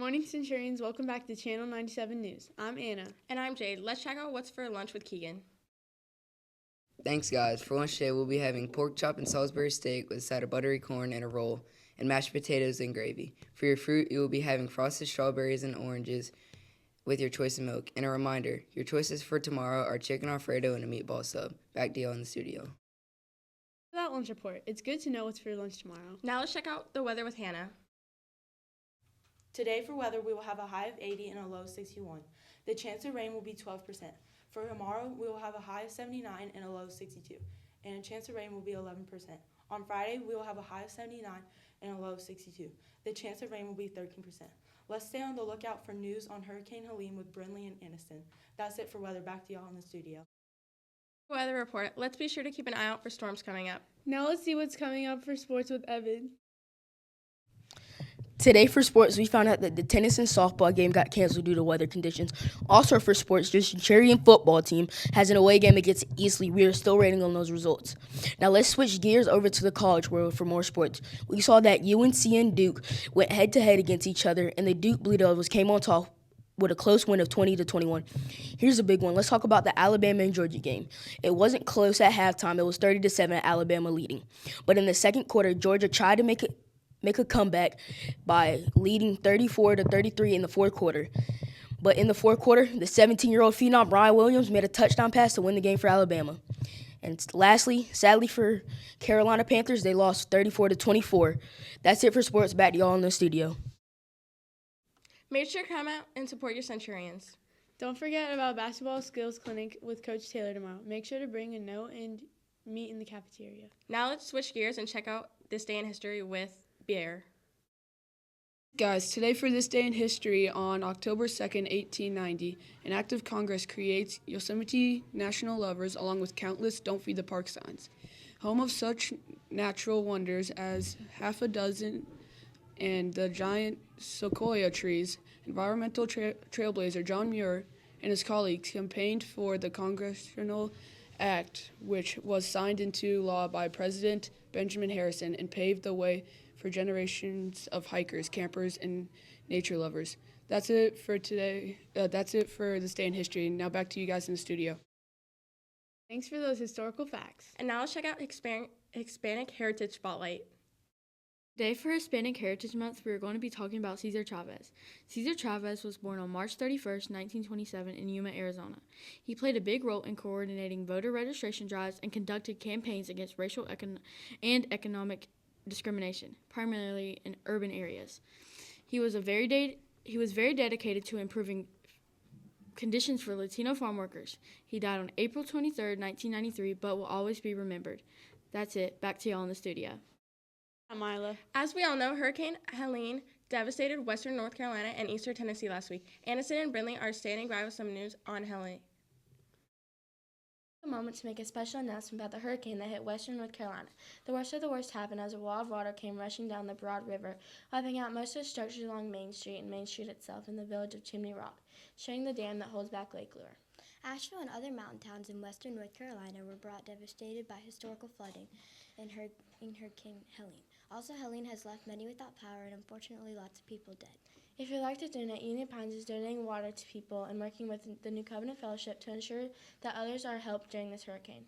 morning, Centurions. Welcome back to Channel 97 News. I'm Anna. And I'm Jade. Let's check out what's for lunch with Keegan. Thanks, guys. For lunch today, we'll be having pork chop and Salisbury steak with a side of buttery corn and a roll, and mashed potatoes and gravy. For your fruit, you will be having frosted strawberries and oranges with your choice of milk. And a reminder, your choices for tomorrow are chicken Alfredo and a meatball sub. Back to y'all in the studio. For that lunch report, it's good to know what's for lunch tomorrow. Now let's check out the weather with Hannah. Today for weather, we will have a high of 80 and a low of 61. The chance of rain will be 12%. For tomorrow, we will have a high of 79 and a low of 62. And a chance of rain will be 11%. On Friday, we will have a high of 79 and a low of 62. The chance of rain will be 13%. Let's stay on the lookout for news on Hurricane Helene with Brindley and Anniston. That's it for weather. Back to y'all in the studio. Weather report. Let's be sure to keep an eye out for storms coming up. Now let's see what's coming up for sports with Evan. Today for sports, we found out that the tennis and softball game got canceled due to weather conditions. Also for sports, the Centurion football team has an away game against Eastleigh. We are still waiting on those results. Now let's switch gears over to the college world for more sports. We saw that UNC and Duke went head-to-head against each other, and the Duke Blue Devils came on top with a close win of 20-21. Here's a big one. Let's talk about the Alabama and Georgia game. It wasn't close at halftime. It was 30-7, Alabama leading. But in the second quarter, Georgia tried to make a comeback by leading 34-33 in the fourth quarter. But in the fourth quarter, the 17-year-old phenom Brian Williams made a touchdown pass to win the game for Alabama. And lastly, sadly for Carolina Panthers, they lost 34-24. That's it for sports. Back to y'all in the studio. Make sure to come out and support your Centurions. Don't forget about basketball skills clinic with Coach Taylor tomorrow. Make sure to bring a note and meet in the cafeteria. Now let's switch gears and check out this day in history with Bear. Guys, today for this day in history, on October 2nd, 1890, an act of Congress creates Yosemite National Lovers along with countless Don't Feed the Park signs. Home of such natural wonders as half a dozen and the giant sequoia trees, environmental trailblazer John Muir and his colleagues campaigned for the Congressional Act, which was signed into law by President Benjamin Harrison and paved the way for generations of hikers, campers, and nature lovers. That's it for today. That's it for this day in history. Now back to you guys in the studio. Thanks for those historical facts. And now let's check out Hispanic Heritage Spotlight. Today for Hispanic Heritage Month, we are going to be talking about Cesar Chavez. Cesar Chavez was born on March 31st, 1927 in Yuma, Arizona. He played a big role in coordinating voter registration drives and conducted campaigns against racial and economic discrimination, primarily in urban areas. He was very dedicated to improving conditions for Latino farm workers. He died on April 23rd, 1993, but will always be remembered. That's it. Back to y'all in the studio. I'm Mila. As we all know, Hurricane Helene devastated western North Carolina and eastern Tennessee last week. Anniston and Brindley are standing by with some news on Helene. A moment to make a special announcement about the hurricane that hit western North Carolina. The worst of the worst happened as a wall of water came rushing down the Broad River, wiping out most of the structures along Main Street and Main Street itself in the village of Chimney Rock, showing the dam that holds back Lake Lure. Asheville and other mountain towns in western North Carolina were brought devastated by historical flooding in Hurricane Helene. Also, Helene has left many without power and unfortunately lots of people dead. If you'd like to donate, Union Pines is donating water to people and working with the New Covenant Fellowship to ensure that others are helped during this hurricane.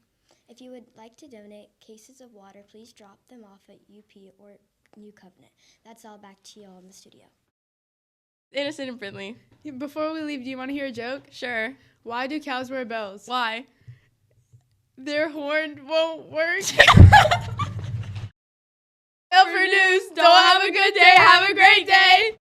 If you would like to donate cases of water, please drop them off at UP or New Covenant. That's all. Back to y'all in the studio. Anniston and Brindley. Before we leave, do you want to hear a joke? Sure. Why do cows wear bells? Why? Their horn won't work. For news, don't have a good day, have a great day.